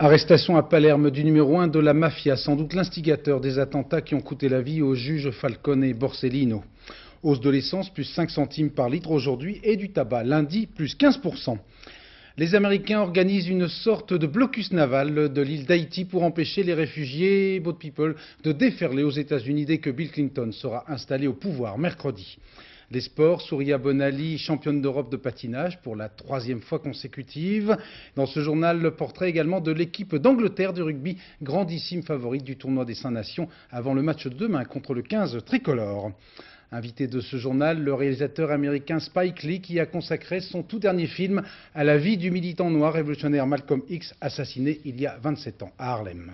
Arrestation à Palerme du numéro 1 de la mafia, sans doute l'instigateur des attentats qui ont coûté la vie aux juges Falcone et Borsellino. Hausse de l'essence, plus 5 centimes par litre aujourd'hui, et du tabac, lundi, plus 15%. Les Américains organisent une sorte de blocus naval de l'île d'Haïti pour empêcher les réfugiés boat people de déferler aux États-Unis dès que Bill Clinton sera installé au pouvoir mercredi. Les sports, Souria Bonali, championne d'Europe de patinage pour la 3e fois consécutive. Dans ce journal, le portrait également de l'équipe d'Angleterre de rugby, grandissime favorite du tournoi des 5 Nations avant le match de demain contre le 15 tricolore. Invité de ce journal, le réalisateur américain Spike Lee qui a consacré son tout dernier film à la vie du militant noir révolutionnaire Malcolm X, assassiné il y a 27 ans à Harlem.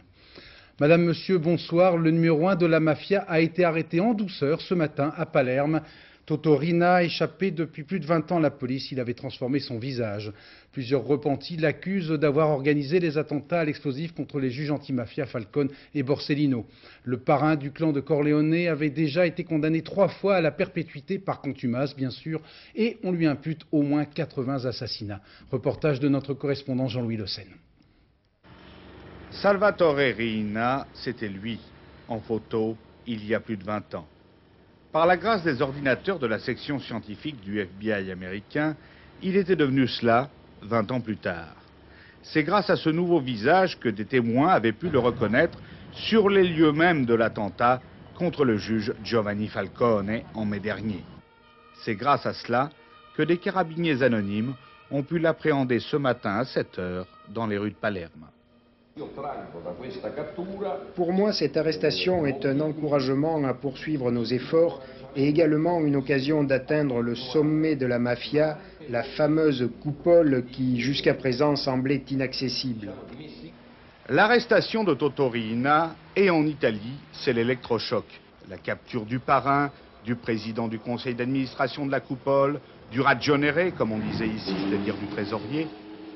Madame, Monsieur, bonsoir. Le numéro 1 de la mafia a été arrêté en douceur ce matin à Palerme. Toto Riina a échappé depuis plus de 20 ans à la police. Il avait transformé son visage. Plusieurs repentis l'accusent d'avoir organisé les attentats à l'explosif contre les juges antimafia Falcone et Borsellino. Le parrain du clan de Corleone avait déjà été condamné 3 fois à la perpétuité par contumace, bien sûr, et on lui impute au moins 80 assassinats. Reportage de notre correspondant Jean-Louis Le Sen. Salvatore Riina, c'était lui, en photo, il y a plus de 20 ans. Par la grâce des ordinateurs de la section scientifique du FBI américain, il était devenu cela 20 ans plus tard. C'est grâce à ce nouveau visage que des témoins avaient pu le reconnaître sur les lieux mêmes de l'attentat contre le juge Giovanni Falcone en mai dernier. C'est grâce à cela que des carabiniers anonymes ont pu l'appréhender ce matin à 7 heures dans les rues de Palerme. Pour moi, cette arrestation est un encouragement à poursuivre nos efforts et également une occasion d'atteindre le sommet de la mafia, la fameuse coupole qui jusqu'à présent semblait inaccessible. L'arrestation de Toto Riina et en Italie, c'est l'électrochoc. La capture du parrain, du président du conseil d'administration de la coupole, du ragionere, comme on disait ici, c'est-à-dire du trésorier.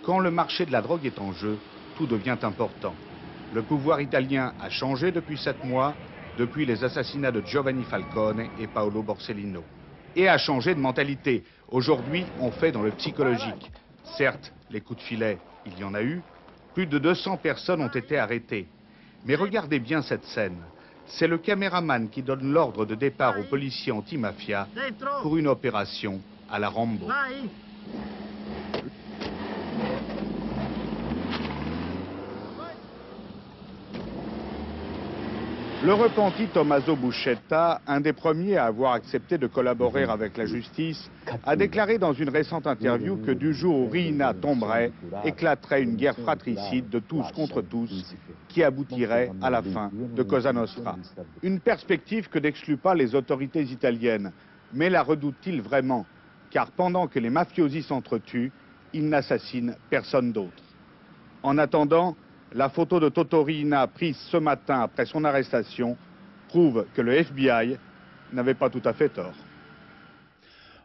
Quand le marché de la drogue est en jeu, tout devient important. Le pouvoir italien a changé depuis 7 mois, depuis les assassinats de Giovanni Falcone et Paolo Borsellino. Et a changé de mentalité. Aujourd'hui, on fait dans le psychologique. Certes, les coups de filet, il y en a eu. Plus de 200 personnes ont été arrêtées. Mais regardez bien cette scène. C'est le caméraman qui donne l'ordre de départ aux policiers anti-mafia pour une opération à la Rambo. Le repenti Tommaso Buscetta, un des premiers à avoir accepté de collaborer avec la justice, a déclaré dans une récente interview que du jour où Riina tomberait, éclaterait une guerre fratricide de tous contre tous qui aboutirait à la fin de Cosa Nostra. Une perspective que n'excluent pas les autorités italiennes. Mais la redoutent-ils vraiment? Car pendant que les mafiosi s'entretuent, ils n'assassinent personne d'autre. En attendant, la photo de Toto Riina prise ce matin après son arrestation prouve que le FBI n'avait pas tout à fait tort.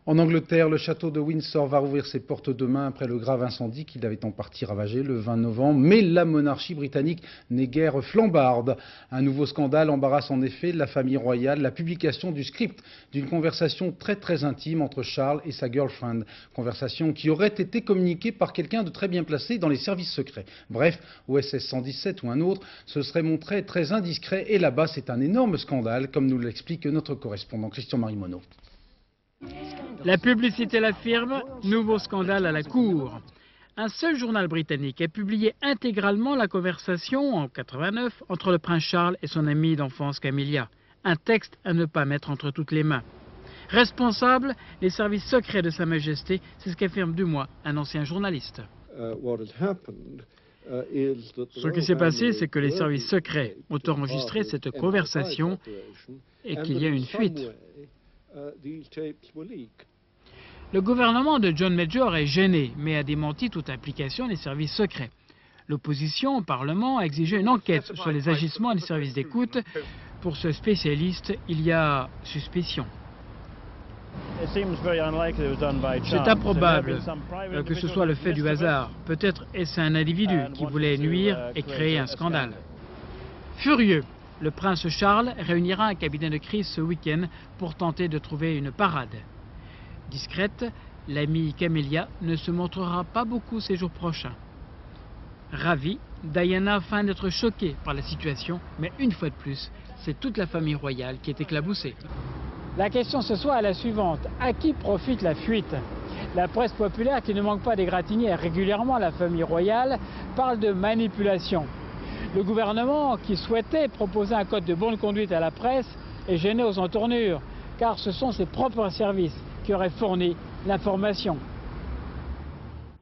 En Angleterre, le château de Windsor va rouvrir ses portes demain après le grave incendie qu'il avait en partie ravagé le 20 novembre. Mais la monarchie britannique n'est guère flambarde. Un nouveau scandale embarrasse en effet la famille royale, la publication du script d'une conversation très intime entre Charles et sa girlfriend. Conversation qui aurait été communiquée par quelqu'un de très bien placé dans les services secrets. Bref, OSS 117 ou un autre se serait montré très indiscret et là-bas c'est un énorme scandale, comme nous l'explique notre correspondant Christian-Marie Monod. La publicité l'affirme, nouveau scandale à la cour. Un seul journal britannique a publié intégralement la conversation en 89 entre le prince Charles et son amie d'enfance Camilla. Un texte à ne pas mettre entre toutes les mains. Responsable, les services secrets de Sa Majesté, c'est ce qu'affirme du moins un ancien journaliste. Ce qui s'est passé, c'est que les services secrets ont enregistré cette conversation et qu'il y a une fuite. Le gouvernement de John Major est gêné, mais a démenti toute implication des services secrets. L'opposition au Parlement a exigé une enquête sur les agissements des services d'écoute. Pour ce spécialiste, il y a suspicion. C'est improbable que ce soit le fait du hasard. Peut-être est-ce un individu qui voulait nuire et créer un scandale. Furieux, le prince Charles réunira un cabinet de crise ce week-end pour tenter de trouver une parade. Discrète, l'amie Camilla ne se montrera pas beaucoup ces jours prochains. Ravi, Diana feint d'être choquée par la situation, mais une fois de plus, c'est toute la famille royale qui est éclaboussée. La question ce soir est la suivante. À qui profite la fuite? La presse populaire, qui ne manque pas d'égratigner régulièrement la famille royale, parle de manipulation. Le gouvernement, qui souhaitait proposer un code de bonne conduite à la presse, est gêné aux entournures, car ce sont ses propres services qui auraient fourni l'information.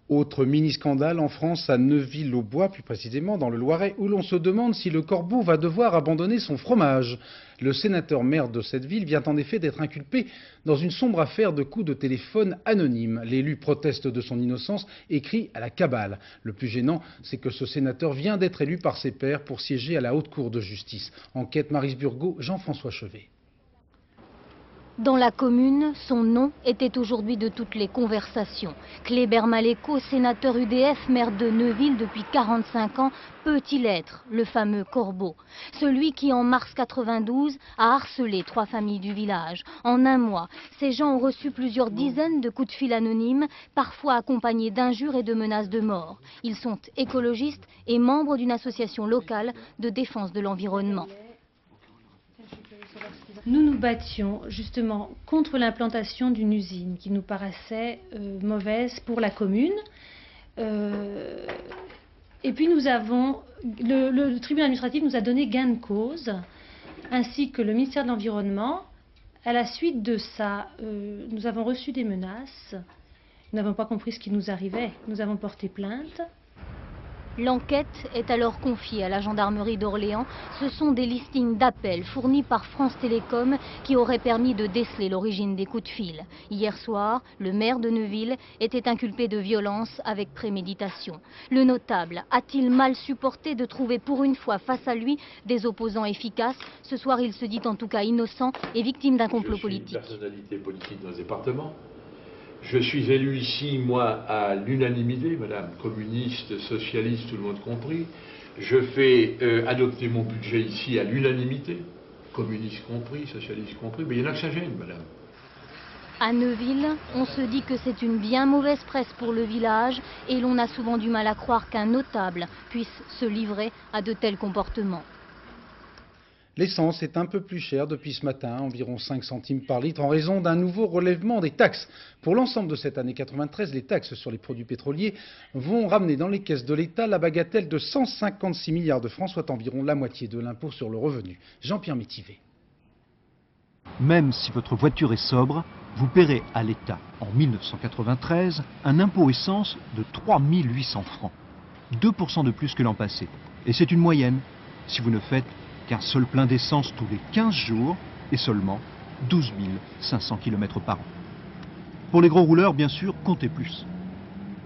Autre mini-scandale en France, à Neuville-aux-Bois, plus précisément dans le Loiret, où l'on se demande si le corbeau va devoir abandonner son fromage. Le sénateur maire de cette ville vient en effet d'être inculpé dans une sombre affaire de coups de téléphone anonymes. L'élu proteste de son innocence et crie à la cabale. Le plus gênant, c'est que ce sénateur vient d'être élu par ses pairs pour siéger à la Haute Cour de justice. Enquête Maryse Burgot, Jean-François Chevet. Dans la commune, son nom était aujourd'hui de toutes les conversations. Kléber Maléco, sénateur UDF, maire de Neuville depuis 45 ans, peut-il être le fameux corbeau? Celui qui, en mars 92, a harcelé 3 familles du village. En un mois, ces gens ont reçu plusieurs dizaines de coups de fil anonymes, parfois accompagnés d'injures et de menaces de mort. Ils sont écologistes et membres d'une association locale de défense de l'environnement. Nous nous battions justement contre l'implantation d'une usine qui nous paraissait mauvaise pour la commune. Et puis nous avons, le tribunal administratif nous a donné gain de cause, ainsi que le ministère de l'Environnement. À la suite de ça, nous avons reçu des menaces. Nous n'avons pas compris ce qui nous arrivait. Nous avons porté plainte. L'enquête est alors confiée à la gendarmerie d'Orléans. Ce sont des listings d'appels fournis par France Télécom qui auraient permis de déceler l'origine des coups de fil. Hier soir, le maire de Neuville était inculpé de violence avec préméditation. Le notable a-t-il mal supporté de trouver pour une fois face à lui des opposants efficaces? Ce soir, il se dit en tout cas innocent et victime d'un complot politique. Je suis une personnalité politique dans le département. Je suis élu ici, moi, à l'unanimité, madame, communiste, socialiste, tout le monde compris. Je fais adopter mon budget ici à l'unanimité, communiste compris, socialiste compris, mais il y en a que ça gêne, madame. À Neuville, on se dit que c'est une bien mauvaise presse pour le village et l'on a souvent du mal à croire qu'un notable puisse se livrer à de tels comportements. L'essence est un peu plus chère depuis ce matin, environ 5 centimes par litre, en raison d'un nouveau relèvement des taxes. Pour l'ensemble de cette année 93, les taxes sur les produits pétroliers vont ramener dans les caisses de l'État la bagatelle de 156 milliards de francs, soit environ la moitié de l'impôt sur le revenu. Jean-Pierre Métivé. Même si votre voiture est sobre, vous paierez à l'État, en 1993, un impôt essence de 3 800 francs. 2% de plus que l'an passé. Et c'est une moyenne, si vous ne faites qu'un seul plein d'essence tous les 15 jours et seulement 12 500 km par an. Pour les gros rouleurs, bien sûr, comptez plus.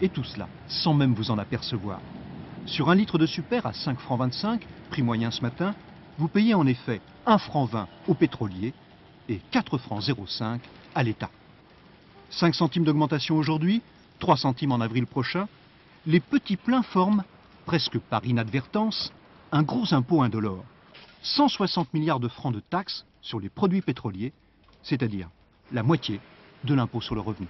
Et tout cela, sans même vous en apercevoir. Sur 1 litre de super à 5 francs 25, prix moyen ce matin, vous payez en effet 1 franc 20 au pétrolier et 4 francs 05 à l'État. 5 centimes d'augmentation aujourd'hui, 3 centimes en avril prochain. Les petits pleins forment, presque par inadvertance, un gros impôt indolore. 160 milliards de francs de taxes sur les produits pétroliers, c'est-à-dire la moitié de l'impôt sur le revenu.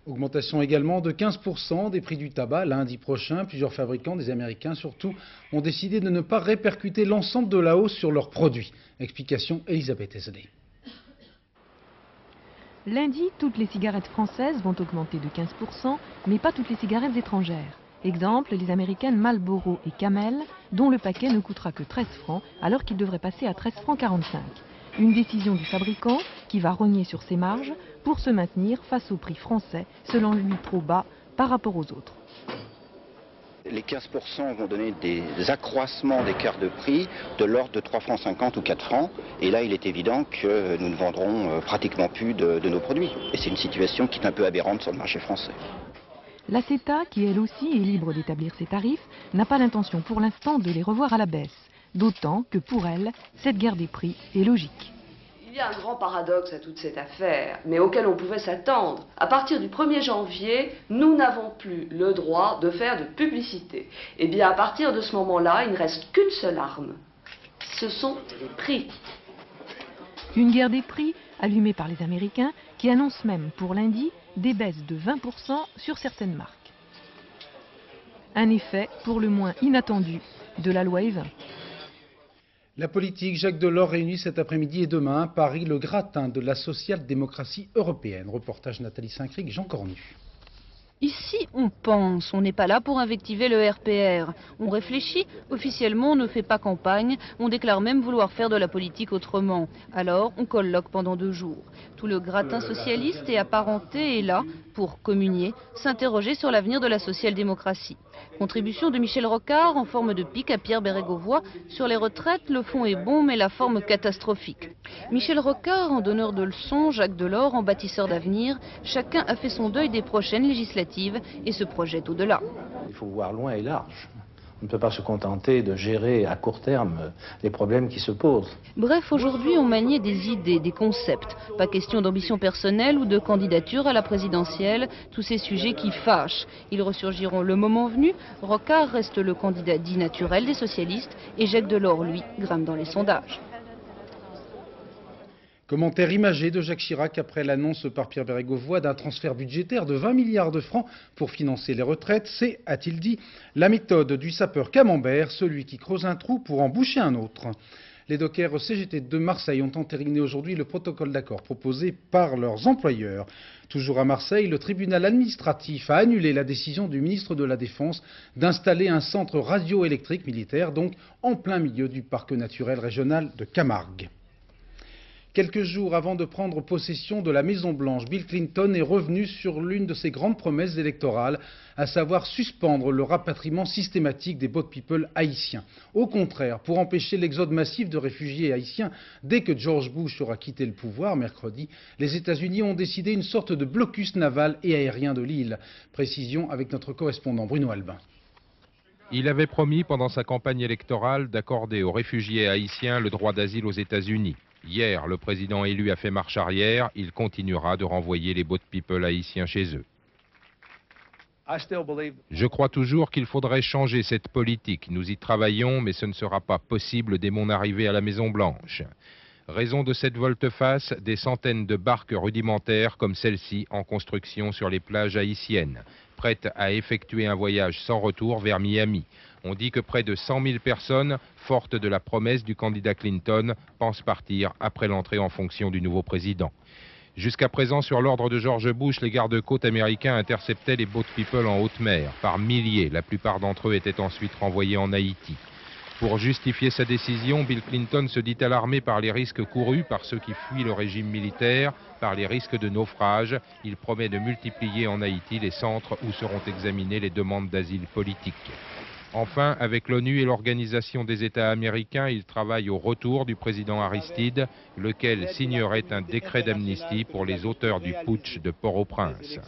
Augmentation également de 15% des prix du tabac lundi prochain. Plusieurs fabricants, des Américains surtout, ont décidé de ne pas répercuter l'ensemble de la hausse sur leurs produits. Explication Elisabeth Esley. Lundi, toutes les cigarettes françaises vont augmenter de 15%, mais pas toutes les cigarettes étrangères. Exemple, les américaines Marlboro et Camel, dont le paquet ne coûtera que 13 francs, alors qu'il devrait passer à 13 francs 45. Une décision du fabricant qui va rogner sur ses marges pour se maintenir face au prix français, selon lui trop bas par rapport aux autres. Les 15% vont donner des accroissements d'écart de prix de l'ordre de 3 francs 50 ou 4 francs. Et là, il est évident que nous ne vendrons pratiquement plus de nos produits. Et c'est une situation qui est un peu aberrante sur le marché français. La CETA, qui elle aussi est libre d'établir ses tarifs, n'a pas l'intention pour l'instant de les revoir à la baisse. D'autant que pour elle, cette guerre des prix est logique. Il y a un grand paradoxe à toute cette affaire, mais auquel on pouvait s'attendre. À partir du 1er janvier, nous n'avons plus le droit de faire de publicité. Et bien à partir de ce moment-là, il ne reste qu'une seule arme. Ce sont les prix. Une guerre des prix allumée par les Américains qui annoncent même pour lundi des baisses de 20% sur certaines marques. Un effet pour le moins inattendu de la loi Evin. La politique, Jacques Delors réunit cet après-midi et demain à Paris le gratin de la social-démocratie européenne. Reportage Nathalie Saint-Cric, Jean Cornu. Ici, on pense, on n'est pas là pour invectiver le RPR. On réfléchit, officiellement on ne fait pas campagne, on déclare même vouloir faire de la politique autrement. Alors, on colloque pendant 2 jours. Tout le gratin socialiste et apparenté est là pour communier, s'interroger sur l'avenir de la social-démocratie. Contribution de Michel Rocard en forme de pique à Pierre Bérégovoy. Sur les retraites, le fond est bon mais la forme catastrophique. Michel Rocard en donneur de leçons, Jacques Delors en bâtisseur d'avenir. Chacun a fait son deuil des prochaines législatives et se projette au-delà. Il faut voir loin et large. On ne peut pas se contenter de gérer à court terme les problèmes qui se posent. Bref, aujourd'hui, on maniait des idées, des concepts. Pas question d'ambition personnelle ou de candidature à la présidentielle, tous ces sujets qui fâchent. Ils ressurgiront le moment venu. Rocard reste le candidat dit naturel des socialistes et Jacques Delors, lui, grimpe dans les sondages. Commentaire imagé de Jacques Chirac après l'annonce par Pierre Bérégovoy d'un transfert budgétaire de 20 milliards de francs pour financer les retraites. C'est, a-t-il dit, la méthode du sapeur camembert, celui qui creuse un trou pour en boucher un autre. Les dockers CGT de Marseille ont entériné aujourd'hui le protocole d'accord proposé par leurs employeurs. Toujours à Marseille, le tribunal administratif a annulé la décision du ministre de la Défense d'installer un centre radioélectrique militaire, donc en plein milieu du parc naturel régional de Camargue. Quelques jours avant de prendre possession de la Maison-Blanche, Bill Clinton est revenu sur l'une de ses grandes promesses électorales, à savoir suspendre le rapatriement systématique des boat people haïtiens. Au contraire, pour empêcher l'exode massif de réfugiés haïtiens, dès que George Bush aura quitté le pouvoir mercredi, les États-Unis ont décidé une sorte de blocus naval et aérien de l'île. Précision avec notre correspondant Bruno Albin. Il avait promis pendant sa campagne électorale d'accorder aux réfugiés haïtiens le droit d'asile aux États-Unis. Hier, le président élu a fait marche arrière. Il continuera de renvoyer les boat people haïtiens chez eux. Je crois toujours qu'il faudrait changer cette politique. Nous y travaillons, mais ce ne sera pas possible dès mon arrivée à la Maison-Blanche. Raison de cette volte-face, des centaines de barques rudimentaires comme celle-ci en construction sur les plages haïtiennes, prêtes à effectuer un voyage sans retour vers Miami. On dit que près de 100 000 personnes, fortes de la promesse du candidat Clinton, pensent partir après l'entrée en fonction du nouveau président. Jusqu'à présent, sur l'ordre de George Bush, les gardes-côtes américains interceptaient les boat people en haute mer. Par milliers, la plupart d'entre eux étaient ensuite renvoyés en Haïti. Pour justifier sa décision, Bill Clinton se dit alarmé par les risques courus par ceux qui fuient le régime militaire, par les risques de naufrage. Il promet de multiplier en Haïti les centres où seront examinées les demandes d'asile politique. Enfin, avec l'ONU et l'Organisation des États américains, il travaille au retour du président Aristide, lequel signerait un décret d'amnistie pour les auteurs du putsch de Port-au-Prince.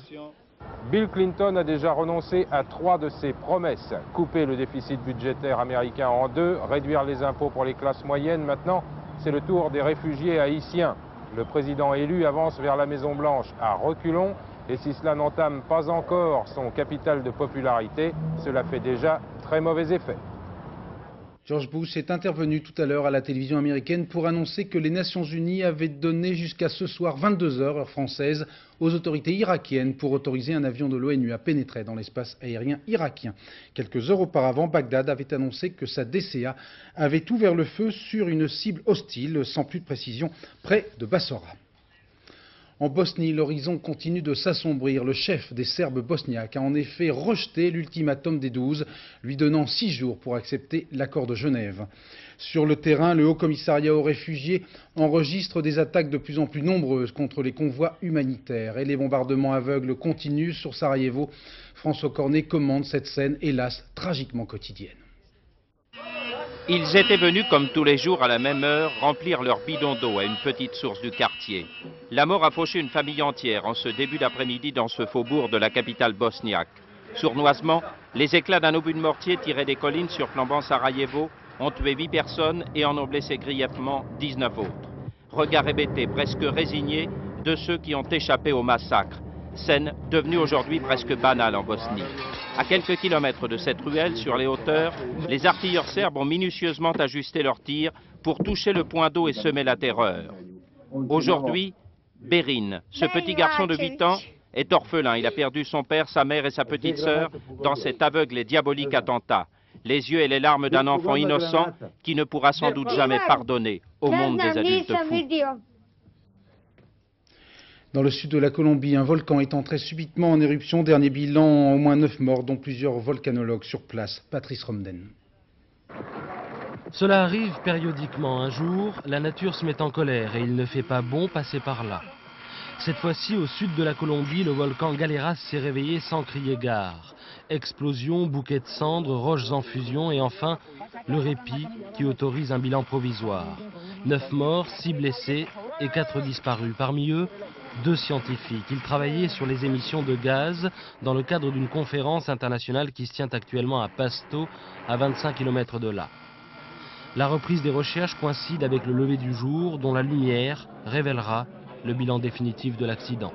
Bill Clinton a déjà renoncé à 3 de ses promesses. Couper le déficit budgétaire américain en 2, réduire les impôts pour les classes moyennes. Maintenant, c'est le tour des réfugiés haïtiens. Le président élu avance vers la Maison-Blanche à reculons. Et si cela n'entame pas encore son capital de popularité, cela fait déjà très mauvais effet. George Bush est intervenu tout à l'heure à la télévision américaine pour annoncer que les Nations Unies avaient donné jusqu'à ce soir 22h, heure française, aux autorités irakiennes pour autoriser un avion de l'ONU à pénétrer dans l'espace aérien irakien. Quelques heures auparavant, Bagdad avait annoncé que sa DCA avait ouvert le feu sur une cible hostile, sans plus de précision, près de Bassora. En Bosnie, l'horizon continue de s'assombrir. Le chef des Serbes bosniaques a en effet rejeté l'ultimatum des 12, lui donnant 6 jours pour accepter l'accord de Genève. Sur le terrain, le Haut-Commissariat aux réfugiés enregistre des attaques de plus en plus nombreuses contre les convois humanitaires. Et les bombardements aveugles continuent sur Sarajevo. François Cornet commande cette scène, hélas, tragiquement quotidienne. Ils étaient venus comme tous les jours à la même heure remplir leur bidon d'eau à une petite source du quartier. La mort a fauché une famille entière en ce début d'après-midi dans ce faubourg de la capitale bosniaque. Sournoisement, les éclats d'un obus de mortier tiré des collines surplombant Sarajevo ont tué 8 personnes et en ont blessé grièvement 19 autres. Regard hébété, presque résigné, de ceux qui ont échappé au massacre. Scène devenue aujourd'hui presque banale en Bosnie. À quelques kilomètres de cette ruelle, sur les hauteurs, les artilleurs serbes ont minutieusement ajusté leurs tirs pour toucher le point d'eau et semer la terreur. Aujourd'hui, Berin, ce petit garçon de 8 ans, est orphelin. Il a perdu son père, sa mère et sa petite sœur dans cet aveugle et diabolique attentat. Les yeux et les larmes d'un enfant innocent qui ne pourra sans doute jamais pardonner au monde des adultes fous. Dans le sud de la Colombie, un volcan est entré subitement en éruption. Dernier bilan, au moins 9 morts, dont plusieurs volcanologues sur place. Patrice Romden. Cela arrive périodiquement. Un jour, la nature se met en colère et il ne fait pas bon passer par là. Cette fois-ci, au sud de la Colombie, le volcan Galeras s'est réveillé sans crier gare. Explosion, bouquets de cendres, roches en fusion et enfin, le répit qui autorise un bilan provisoire. 9 morts, 6 blessés et 4 disparus. Parmi eux, 2 scientifiques. Ils travaillaient sur les émissions de gaz dans le cadre d'une conférence internationale qui se tient actuellement à Pasto, à 25 km de là. La reprise des recherches coïncide avec le lever du jour, dont la lumière révélera le bilan définitif de l'accident.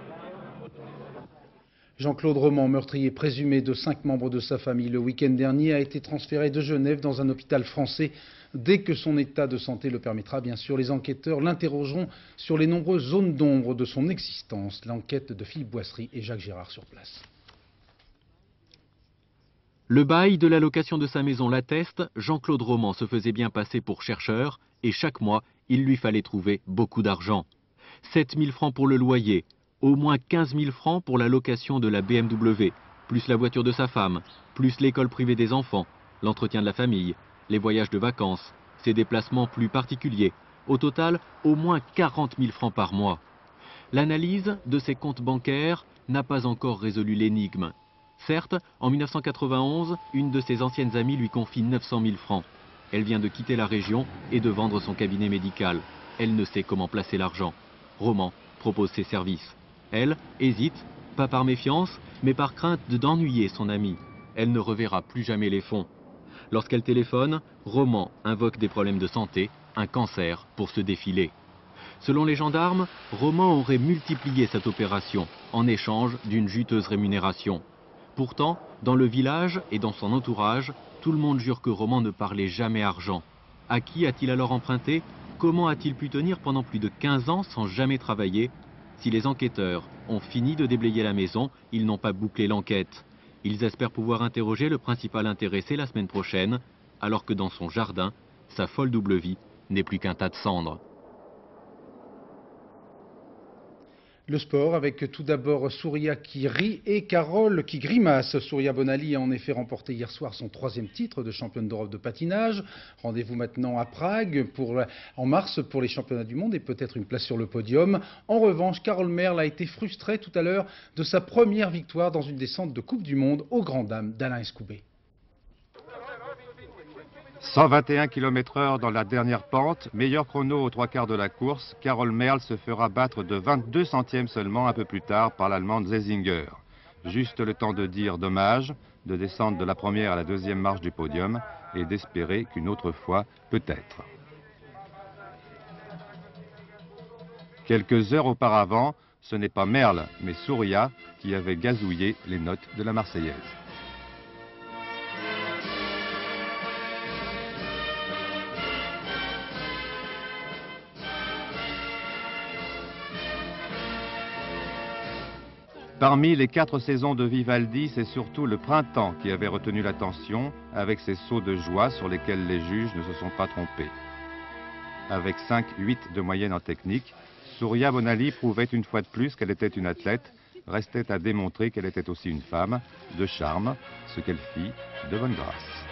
Jean-Claude Roman, meurtrier présumé de 5 membres de sa famille le week-end dernier, a été transféré de Genève dans un hôpital français. Dès que son état de santé le permettra, bien sûr, les enquêteurs l'interrogeront sur les nombreuses zones d'ombre de son existence. L'enquête de Philippe Boisserie et Jacques Girard sur place. Le bail de la location de sa maison l'atteste, Jean-Claude Roman se faisait bien passer pour chercheur et chaque mois, il lui fallait trouver beaucoup d'argent. 7 000 francs pour le loyer, au moins 15 000 francs pour la location de la BMW, plus la voiture de sa femme, plus l'école privée des enfants, l'entretien de la famille, les voyages de vacances, ses déplacements plus particuliers. Au total, au moins 40 000 francs par mois. L'analyse de ses comptes bancaires n'a pas encore résolu l'énigme. Certes, en 1991, une de ses anciennes amies lui confie 900 000 francs. Elle vient de quitter la région et de vendre son cabinet médical. Elle ne sait comment placer l'argent. Roman propose ses services. Elle hésite, pas par méfiance, mais par crainte d'ennuyer son amie. Elle ne reverra plus jamais les fonds. Lorsqu'elle téléphone, Roman invoque des problèmes de santé, un cancer, pour se défiler. Selon les gendarmes, Roman aurait multiplié cette opération en échange d'une juteuse rémunération. Pourtant, dans le village et dans son entourage, tout le monde jure que Roman ne parlait jamais argent. À qui a-t-il alors emprunté? Comment a-t-il pu tenir pendant plus de 15 ans sans jamais travailler? Si les enquêteurs ont fini de déblayer la maison, ils n'ont pas bouclé l'enquête. Ils espèrent pouvoir interroger le principal intéressé la semaine prochaine, alors que dans son jardin, sa folle double vie n'est plus qu'un tas de cendres. Le sport avec tout d'abord Souria qui rit et Carole qui grimace. Souria Bonali a en effet remporté hier soir son 3e titre de championne d'Europe de patinage. Rendez-vous maintenant à Prague en mars pour les championnats du monde et peut-être une place sur le podium. En revanche, Carole Merle a été frustrée tout à l'heure de sa première victoire dans une descente de Coupe du Monde aux grandes dames d'Alain Escoubet. 121 km/h dans la dernière pente, meilleur chrono aux 3/4 de la course, Carole Merle se fera battre de 22 centièmes seulement un peu plus tard par l'Allemande Zesinger. Juste le temps de dire dommage, de descendre de la première à la 2e marche du podium et d'espérer qu'une autre fois, peut-être. Quelques heures auparavant, ce n'est pas Merle, mais Souria qui avait gazouillé les notes de la Marseillaise. Parmi les 4 saisons de Vivaldi, c'est surtout le printemps qui avait retenu l'attention, avec ses sauts de joie sur lesquels les juges ne se sont pas trompés. Avec 5-8 de moyenne en technique, Souria Bonali prouvait une fois de plus qu'elle était une athlète, restait à démontrer qu'elle était aussi une femme, de charme, ce qu'elle fit de bonne grâce.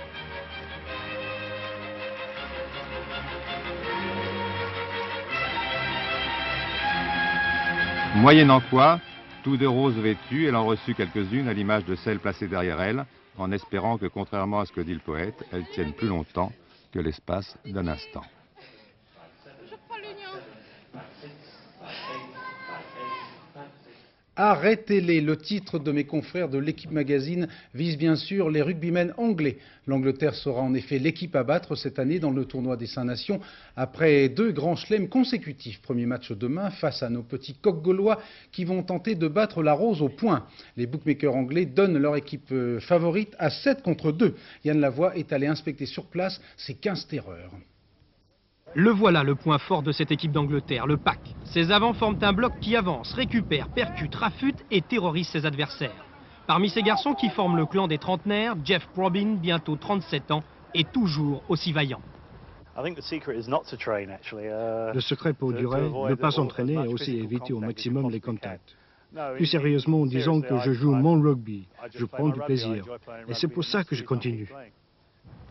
Moyennant quoi, tout de rose vêtue, elle en reçut quelques-unes à l'image de celles placées derrière elle, en espérant que, contrairement à ce que dit le poète, elles tiennent plus longtemps que l'espace d'un instant. Arrêtez-les, le titre de mes confrères de l'Équipe Magazine vise bien sûr les rugbymen anglais. L'Angleterre sera en effet l'équipe à battre cette année dans le tournoi des 5 Nations après 2 grands chelems consécutifs. Premier match demain face à nos petits coqs gaulois qui vont tenter de battre la Rose au point. Les bookmakers anglais donnent leur équipe favorite à 7 contre 2. Yann Lavoie est allé inspecter sur place ces 15 terreurs. Le voilà le point fort de cette équipe d'Angleterre, le pack. Ses avants forment un bloc qui avance, récupère, percute, rafute et terrorise ses adversaires. Parmi ces garçons qui forment le clan des trentenaires, Jeff Probyn, bientôt 37 ans, est toujours aussi vaillant. Le secret pour durer, ne pas s'entraîner et aussi éviter au maximum les contacts. Plus sérieusement, disons que je joue mon rugby, je prends du plaisir. Et c'est pour ça que je continue.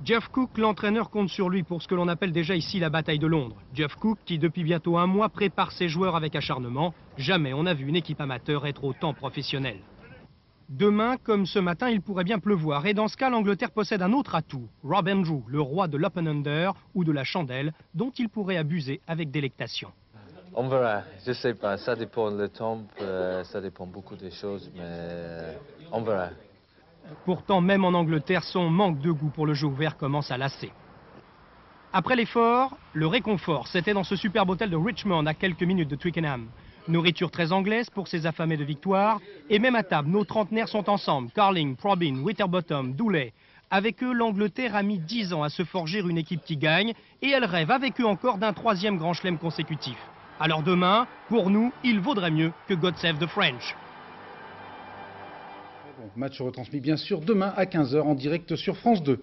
Geoff Cook, l'entraîneur, compte sur lui pour ce que l'on appelle déjà ici la bataille de Londres. Geoff Cook qui depuis bientôt un mois prépare ses joueurs avec acharnement. Jamais on n'a vu une équipe amateur être autant professionnelle. Demain, comme ce matin, il pourrait bien pleuvoir. Et dans ce cas, l'Angleterre possède un autre atout. Rob Andrew, le roi de l'open under ou de la chandelle, dont il pourrait abuser avec délectation. On verra, je sais pas, ça dépend le temps, ça dépend beaucoup des choses, mais on verra. Pourtant, même en Angleterre, son manque de goût pour le jeu ouvert commence à lasser. Après l'effort, le réconfort, c'était dans ce superbe hôtel de Richmond à quelques minutes de Twickenham. Nourriture très anglaise pour ces affamés de victoire, et même à table, nos trentenaires sont ensemble, Carling, Probyn, Winterbottom, Dooley. Avec eux, l'Angleterre a mis 10 ans à se forger une équipe qui gagne, et elle rêve avec eux encore d'un 3e grand chelem consécutif. Alors demain, pour nous, il vaudrait mieux que God Save the French. Bon, match retransmis bien sûr demain à 15 h en direct sur France 2.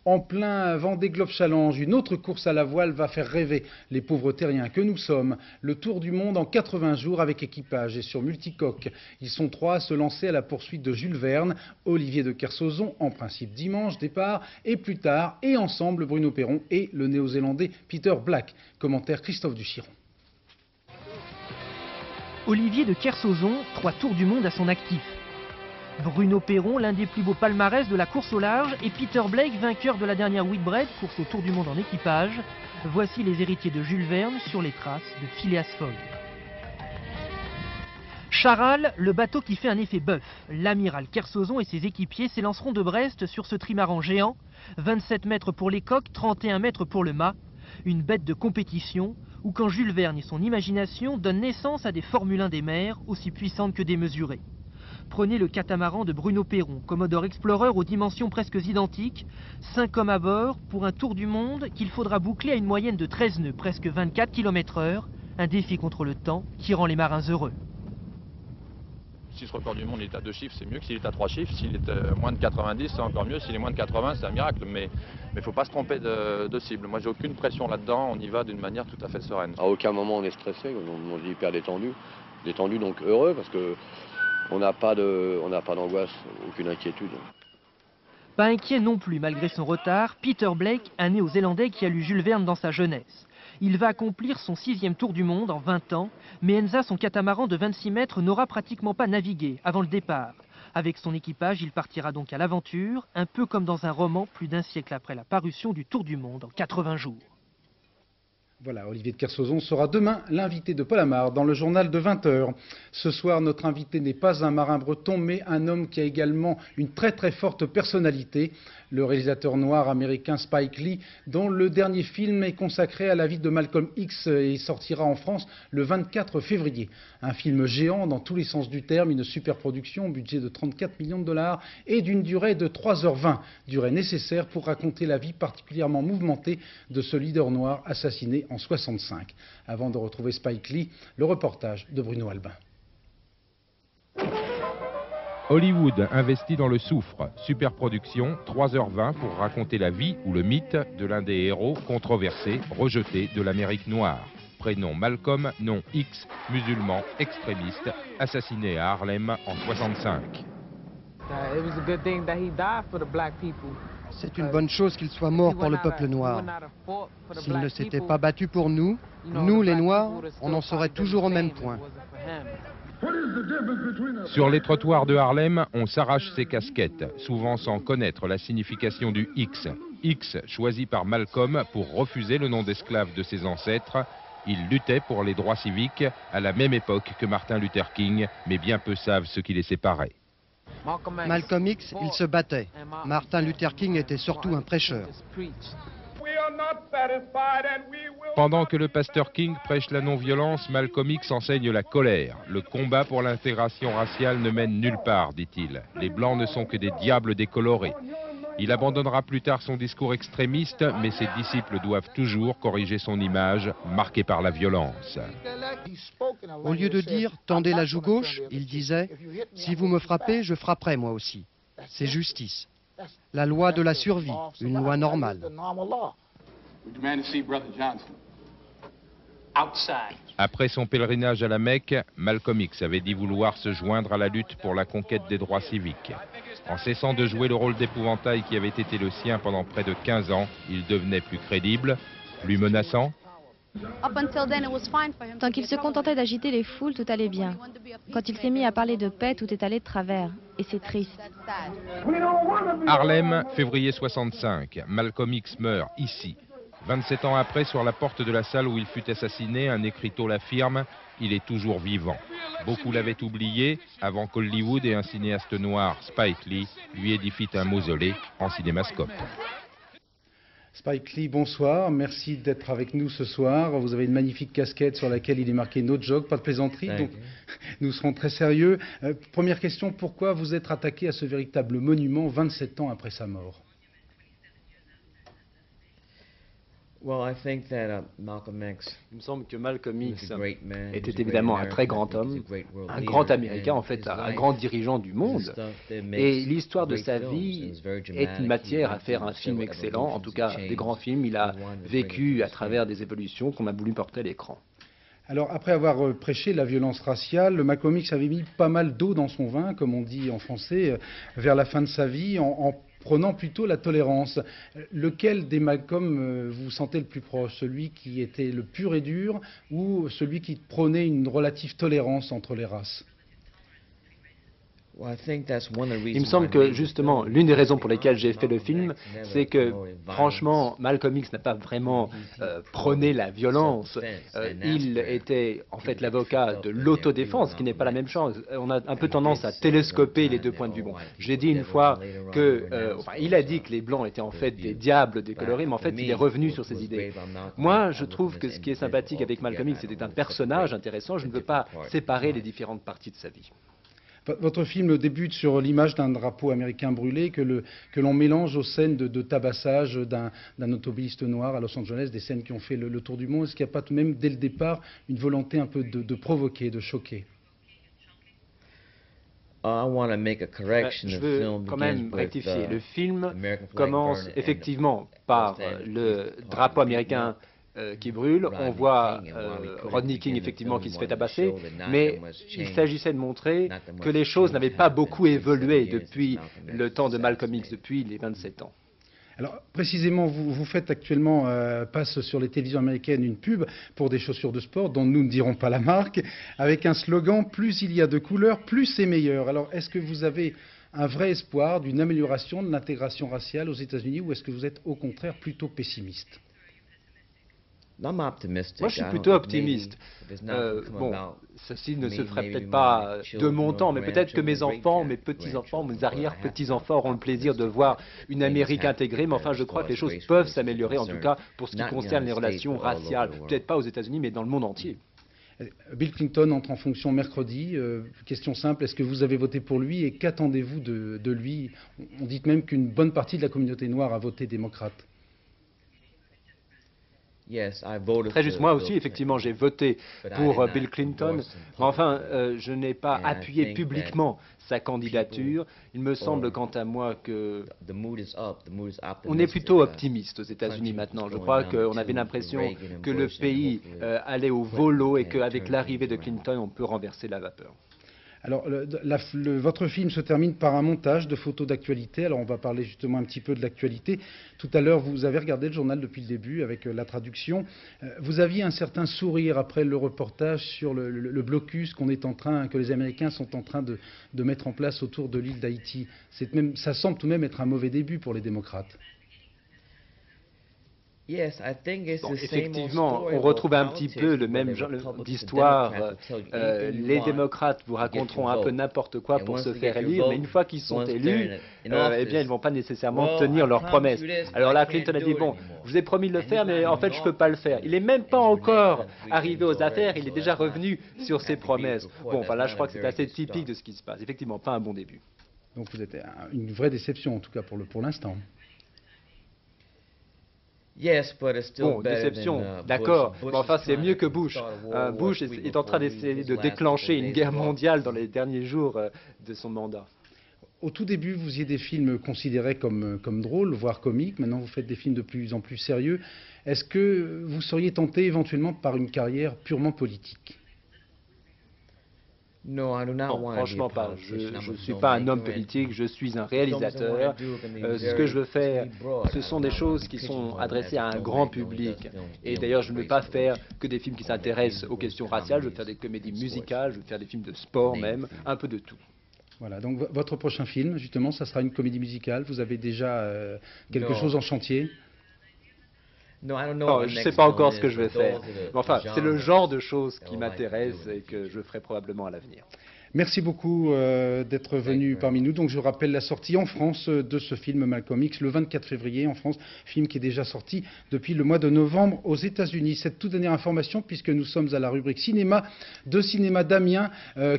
En plein Vendée Globe Challenge, une autre course à la voile va faire rêver les pauvres terriens que nous sommes. Le tour du monde en 80 jours avec équipage et sur multicoque. Ils sont 3 à se lancer à la poursuite de Jules Verne, Olivier de Kersauzon, en principe dimanche départ, et plus tard, et ensemble Bruno Perron et le néo-zélandais Peter Black. Commentaire Christophe Duchiron. Olivier de Kersauzon, 3 tours du monde à son actif. Bruno Perron, l'un des plus beaux palmarès de la course au large, et Peter Blake, vainqueur de la dernière Whitbread, course au Tour du monde en équipage. Voici les héritiers de Jules Verne sur les traces de Phileas Fogg. Charal, le bateau qui fait un effet bœuf. L'amiral Kersauzon et ses équipiers s'élanceront de Brest sur ce trimaran géant. 27 mètres pour les coques, 31 mètres pour le mât. Une bête de compétition où quand Jules Verne et son imagination donnent naissance à des Formule 1 des mers aussi puissantes que démesurées. Prenez le catamaran de Bruno Perron, Commodore Explorer aux dimensions presque identiques, 5 hommes à bord pour un tour du monde qu'il faudra boucler à une moyenne de 13 nœuds, presque 24 km/h, un défi contre le temps qui rend les marins heureux. Si ce record du monde est à 2 chiffres, c'est mieux que s'il est à 3 chiffres. S'il est moins de 90, c'est encore mieux. S'il est moins de 80, c'est un miracle. Mais il ne faut pas se tromper de cible. Moi, j'ai aucune pression là-dedans. On y va d'une manière tout à fait sereine. À aucun moment on est stressé. On est hyper détendu. Détendu donc heureux parce que on n'a pas d'angoisse, aucune inquiétude. Pas inquiet non plus malgré son retard, Peter Blake, un néo-zélandais qui a lu Jules Verne dans sa jeunesse. Il va accomplir son 6e tour du monde en 20 ans, mais Enza, son catamaran de 26 mètres, n'aura pratiquement pas navigué avant le départ. Avec son équipage, il partira donc à l'aventure, un peu comme dans un roman plus d'un siècle après la parution du Tour du monde en 80 jours. Voilà, Olivier de Kersauzon sera demain l'invité de Paul Amar dans le journal de 20 h. Ce soir, notre invité n'est pas un marin breton, mais un homme qui a également une très très forte personnalité. Le réalisateur noir américain Spike Lee, dont le dernier film est consacré à la vie de Malcolm X et sortira en France le 24 février. Un film géant dans tous les sens du terme, une superproduction, budget de 34 millions de dollars et d'une durée de 3h20, durée nécessaire pour raconter la vie particulièrement mouvementée de ce leader noir assassiné en 65. Avant de retrouver Spike Lee, le reportage de Bruno Albin. Hollywood investit dans le soufre. Superproduction, 3h20 pour raconter la vie ou le mythe de l'un des héros controversés, rejetés de l'Amérique noire. Prénom Malcolm, nom X, musulman, extrémiste, assassiné à Harlem en 65. C'est une bonne chose qu'il soit mort pour le peuple noir. S'il ne s'était pas battu pour nous, nous les Noirs, on en serait toujours au même point. Sur les trottoirs de Harlem, on s'arrache ses casquettes, souvent sans connaître la signification du X. X choisi par Malcolm pour refuser le nom d'esclave de ses ancêtres. Il luttait pour les droits civiques à la même époque que Martin Luther King, mais bien peu savent ce qui les séparait. Malcolm X, il se battait. Martin Luther King était surtout un prêcheur. Pendant que le pasteur King prêche la non-violence, Malcolm X enseigne la colère. Le combat pour l'intégration raciale ne mène nulle part, dit-il. Les Blancs ne sont que des diables décolorés. Il abandonnera plus tard son discours extrémiste, mais ses disciples doivent toujours corriger son image, marquée par la violence. Au lieu de dire « tendez la joue gauche », il disait « si vous me frappez, je frapperai moi aussi ». C'est justice. La loi de la survie, une loi normale. Après son pèlerinage à la Mecque, Malcolm X avait dit vouloir se joindre à la lutte pour la conquête des droits civiques. En cessant de jouer le rôle d'épouvantail qui avait été le sien pendant près de 15 ans, il devenait plus crédible, plus menaçant. Tant qu'il se contentait d'agiter les foules, tout allait bien. Quand il s'est mis à parler de paix, tout est allé de travers. Et c'est triste. Harlem, février 65. Malcolm X meurt ici. 27 ans après, sur la porte de la salle où il fut assassiné, un écriteau l'affirme, il est toujours vivant. Beaucoup l'avaient oublié avant qu'Hollywood et un cinéaste noir, Spike Lee, lui édifient un mausolée en cinémascope. Spike Lee, bonsoir, merci d'être avec nous ce soir. Vous avez une magnifique casquette sur laquelle il est marqué « No joke », pas de plaisanterie, donc nous serons très sérieux. Première question, pourquoi vous êtes attaqué à ce véritable monument 27 ans après sa mort? Il me semble que Malcolm X était évidemment un très grand homme, un grand Américain, en fait, un grand dirigeant du monde. Et l'histoire de sa vie est une matière à faire un film excellent, en tout cas des grands films. Il a vécu à travers des évolutions qu'on a voulu porter à l'écran. Alors, après avoir prêché la violence raciale, Malcolm X avait mis pas mal d'eau dans son vin, comme on dit en français, vers la fin de sa vie, en prenant plutôt la tolérance. Lequel des Malcolm vous sentez le plus proche? Celui qui était le pur et dur ou celui qui prônait une relative tolérance entre les races? Il me semble que justement, l'une des raisons pour lesquelles j'ai fait le film, c'est que franchement, Malcolm X n'a pas vraiment prôné la violence. Il était en fait l'avocat de l'autodéfense, qui n'est pas la même chose. On a un peu tendance à télescoper les deux points de vue. Bon, j'ai dit une fois que, il a dit que les Blancs étaient en fait des diables décolorés, mais en fait, il est revenu sur ses idées. Moi, je trouve que ce qui est sympathique avec Malcolm X, c'était un personnage intéressant. Je ne veux pas séparer les différentes parties de sa vie. Votre film débute sur l'image d'un drapeau américain brûlé que l'on mélange aux scènes de tabassage d'un automobiliste noir à Los Angeles, des scènes qui ont fait le tour du monde. Est-ce qu'il n'y a pas tout de même, dès le départ, une volonté un peu de provoquer, de choquer? Je veux quand même rectifier. Le film commence effectivement par le drapeau américain qui brûle. On voit Rodney King effectivement qui se fait tabasser, mais il s'agissait de montrer que les choses n'avaient pas beaucoup évolué depuis le temps de Malcolm X, depuis les 27 ans. Alors précisément, vous faites actuellement, passe sur les télévisions américaines, une pub pour des chaussures de sport dont nous ne dirons pas la marque, avec un slogan « Plus il y a de couleurs, plus c'est meilleur ». Alors est-ce que vous avez un vrai espoir d'une amélioration de l'intégration raciale aux États-Unis ou est-ce que vous êtes au contraire plutôt pessimiste? Moi, je suis plutôt optimiste. Bon, ceci ne se ferait peut-être pas de mon temps, mais peut-être que mes enfants, mes petits-enfants, mes arrière-petits-enfants auront le plaisir de voir une Amérique intégrée. Mais enfin, je crois que les choses peuvent s'améliorer, en tout cas pour ce qui concerne les relations raciales. Peut-être pas aux États-Unis, mais dans le monde entier. Bill Clinton entre en fonction mercredi. Question simple, est-ce que vous avez voté pour lui et qu'attendez-vous de lui? On dit même qu'une bonne partie de la communauté noire a voté démocrate. Très juste, moi aussi, effectivement, j'ai voté pour Bill Clinton, mais enfin, je n'ai pas appuyé publiquement sa candidature. Il me semble, quant à moi, que on est plutôt optimiste aux États-Unis maintenant. Je crois qu'on avait l'impression que le pays allait au volo et qu'avec l'arrivée de Clinton, on peut renverser la vapeur. Alors, votre film se termine par un montage de photos d'actualité. Alors, on va parler justement un petit peu de l'actualité. Tout à l'heure, vous avez regardé le journal depuis le début avec la traduction. Vous aviez un certain sourire après le reportage sur le blocus que les Américains sont en train de mettre en place autour de l'île d'Haïti. Ça semble tout de même être un mauvais début pour les démocrates. Bon, effectivement, on retrouve un petit peu le même genre d'histoire. Les démocrates vous raconteront un peu n'importe quoi pour se faire élire, mais une fois qu'ils sont élus, eh bien, ils ne vont pas nécessairement tenir leurs promesses. Alors là, Clinton a dit, bon, je vous ai promis de le faire, mais en fait, je ne peux pas le faire. Il n'est même pas encore arrivé aux affaires, il est déjà revenu sur ses promesses. Bon, enfin là, je crois que c'est assez typique de ce qui se passe. Effectivement, pas un bon début. Donc vous êtes une vraie déception, en tout cas pour l'instant. Bon, déception, d'accord, mais enfin c'est mieux que Bush. Bush est en train d'essayer de déclencher une guerre mondiale dans les derniers jours de son mandat. Au tout début, vous faisiez des films considérés comme drôles, voire comiques. Maintenant, vous faites des films de plus en plus sérieux. Est-ce que vous seriez tenté éventuellement par une carrière purement politique? Non, franchement pas. Je ne suis pas un homme politique, je suis un réalisateur. Ce que je veux faire, ce sont des choses qui sont adressées à un grand public. Et d'ailleurs, je ne veux pas faire que des films qui s'intéressent aux questions raciales. Je veux faire des comédies musicales, je veux faire des films de sport même, un peu de tout. Voilà, donc votre prochain film, justement, ça sera une comédie musicale. Vous avez déjà quelque chose en chantier? Non, je ne sais pas encore ce que je vais faire. Mais enfin, c'est le genre de choses qui m'intéresse et que je ferai probablement à l'avenir. Merci beaucoup d'être venu parmi nous. Donc je rappelle la sortie en France de ce film Malcolm X le 24 février en France, film qui est déjà sorti depuis le mois de novembre aux États-Unis. Cette toute dernière information, puisque nous sommes à la rubrique cinéma de Cinéma d'Amiens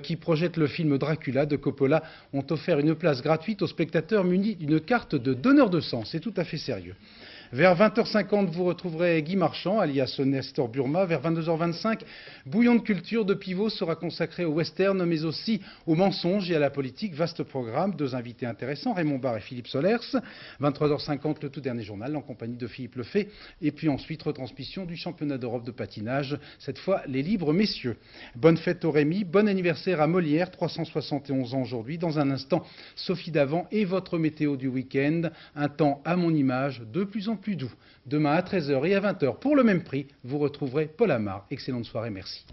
qui projette le film Dracula de Coppola, ont offert une place gratuite aux spectateurs munis d'une carte de donneur de sang. C'est tout à fait sérieux. Vers 20h50, vous retrouverez Guy Marchand, alias Nestor Burma. Vers 22h25, Bouillon de culture de Pivot sera consacré au western, mais aussi aux mensonges et à la politique. Vaste programme, 2 invités intéressants, Raymond Barre et Philippe Solers. 23h50, le tout dernier journal en compagnie de Philippe Lefebvre. Et puis ensuite, retransmission du championnat d'Europe de patinage, cette fois les libres messieurs. Bonne fête au Rémi, bon anniversaire à Molière, 371 ans aujourd'hui. Dans un instant, Sophie Davant et votre météo du week-end. Un temps à mon image, de plus en plus doux. Demain à 13h et à 20h, pour le même prix, vous retrouverez Paul Amar. Excellente soirée, merci.